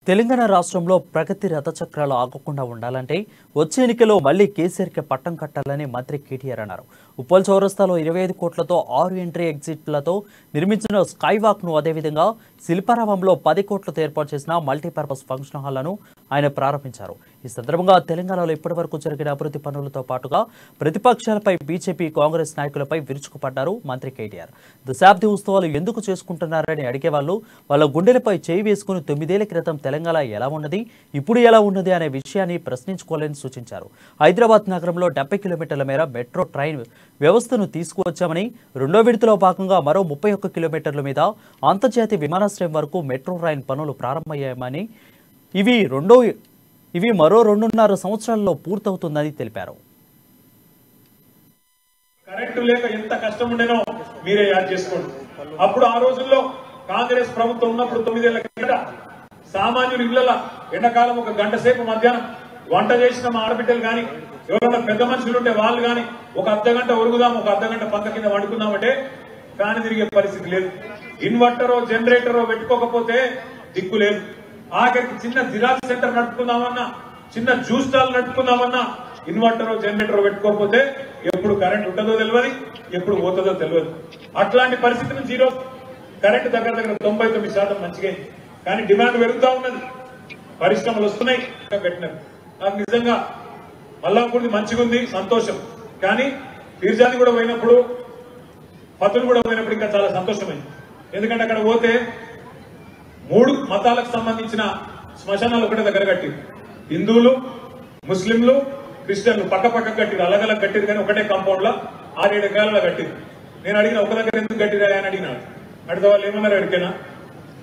తెలంగాణ రాష్ట్రంలో ప్రగతి రథచక్రాలు ఆగకుండా ఉండాలంటే వచ్చే ఎన్నికల్లో మళ్లీ కేసీఆర్కి పట్టం కట్టాలని మంత్రి కేటీఆర్ అన్నారు. ఉప్పల్ చౌరస్తాలో 25 కోట్లతో 6 ఎంట్రీ ఎగ్జిట్లతో నిర్మించిన స్కై వాక్ను, అదేవిధంగా శిల్పారామంలో 10 కోట్లతో ఏర్పాటు చేసిన మల్టీపర్పస్ ఫంక్షన్ హాళ్లను ఆయన ప్రారంభించారు. ఈ సందర్భంగా తెలంగాణలో ఇప్పటివరకు జరిగిన అభివృద్ధి పనులతో పాటుగా ప్రతిపక్షాలపై బీజేపీ, కాంగ్రెస్ నాయకులపై విరుచుకుపడ్డారు మంత్రి కేటీఆర్. దశాబ్ది ఉత్సవాలు ఎందుకు చేసుకుంటున్నారని అడిగేవాళ్లు వాళ్ళ గుండెలపై చేయి వేసుకుని 9 ఏళ్ల క్రితం తెలంగాణ ఎలా ఉన్నది, ఇప్పుడు ఎలా ఉన్నది అనే విషయాన్ని ప్రశ్నించుకోవాలని సూచించారు. హైదరాబాద్ నగరంలో 70 కిలోమీటర్ల మేర మెట్రో ట్రైన్ వ్యవస్థను తీసుకువచ్చామని, రెండో విడతలో భాగంగా మరో 31 కిలోమీటర్ల మీద అంతర్జాతీయ విమానాశ్రయం వరకు మెట్రో ట్రైన్ పనులు ప్రారంభమయ్యాయని, ఇవి మరో 2.5 సంవత్సరాల్లో పూర్తవుతుందని తెలిపారు. కరెంటు లేక ఎంత కష్టం ఉండేనో మీరే యాడ్ చేసుకోండి. అప్పుడు ఆ రోజుల్లో కాంగ్రెస్ ప్రభుత్వం ఉన్నప్పుడు 9 ఏళ్ల కిందట సామాన్యుల ఇళ్ల ఎండాకాలం ఒక గంట సేపు మధ్యాహ్నం వంట చేసిన మా ఆడబిడ్డలు గాని, ఎవరైనా పెద్ద మనుషులు ఉంటే వాళ్ళు గాని ఒక అర్ధగంట ఒరుగుదాం, ఒక అర్ధగంట పంక కింద వండుకుందామంటే ఫ్యాన్ తిరిగే పరిస్థితి లేదు. ఇన్వర్టరో జనరేటరో పెట్టుకోకపోతే దిక్కు లేదు. ఆఖరికి చిన్న జిరాక్స్ సెంటర్ నడుపుకుందామన్నా, చిన్న జ్యూస్ స్టాల్ నడుపుకుందామన్నా ఇన్వర్టరో జనరేటరో పెట్టుకోకపోతే ఎప్పుడు కరెంట్ ఉంటుందో తెలియదు, ఎప్పుడు పోతుందో తెలియదు. అట్లాంటి పరిస్థితి నుంచి ఈరోజు కరెంట్ దగ్గర 99% మంచిగా, కానీ డిమాండ్ పెరుగుతా ఉన్నది. పరిశ్రమలు వస్తున్నాయి, పెట్టినారు. నాకు నిజంగా మల్లాపూర్ది మంచిగా ఉంది, సంతోషం. కానీ పీర్జాది కూడా పోయినప్పుడు, పతులు కూడా పోయినప్పుడు ఇంకా చాలా సంతోషమైంది. ఎందుకంటే అక్కడ పోతే 3 మతాలకు సంబంధించిన శ్మశానాలు ఒకటే దగ్గర కట్టిరు. హిందువులు, ముస్లింలు, క్రిస్టియన్లు పక్క పక్క కట్టిరు, అలగలగ్ కట్టిరు, కానీ ఒకటే కాంపౌండ్ లో 6-7 ఎకరాలలో కట్టిరు. నేను అడిగిన ఒక దగ్గర ఎందుకు కట్టిరా అని అడిగినాడు. అడిగితే వాళ్ళు ఏమన్నారు, అడిగినా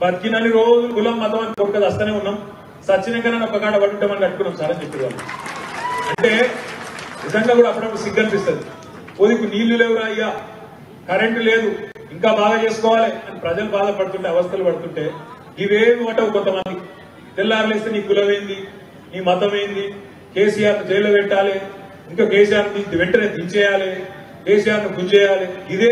బతికినని రోజు కులం మతం అని కొడుకది వస్తూనే ఉన్నాం, సచ్చినకన్నా ఒక కాడ పడుంటామని కట్టుకున్నాం సార్ అని చెప్పేవాళ్ళు. అంటే నిజంగా కూడా అప్పుడప్పుడు సిగ్గనిపిస్తుంది. పొదికు నీళ్లు లేవురా అయ్యా, కరెంటు లేదు, ఇంకా బాగా చేసుకోవాలి అని ప్రజలు బాధపడుతుంటే, అవస్థలు పడుతుంటే ఇవేమి పట్టవు కొంతమంది. తెల్లారులేస్తే నీ కులం ఏంది, నీ మతం ఏంది, కేసీఆర్ జైల్లో పెట్టాలి, ఇంకా కేసీఆర్ వెంటనే దించేయాలి, కేసీఆర్ ను గుంజేయాలి, ఇదే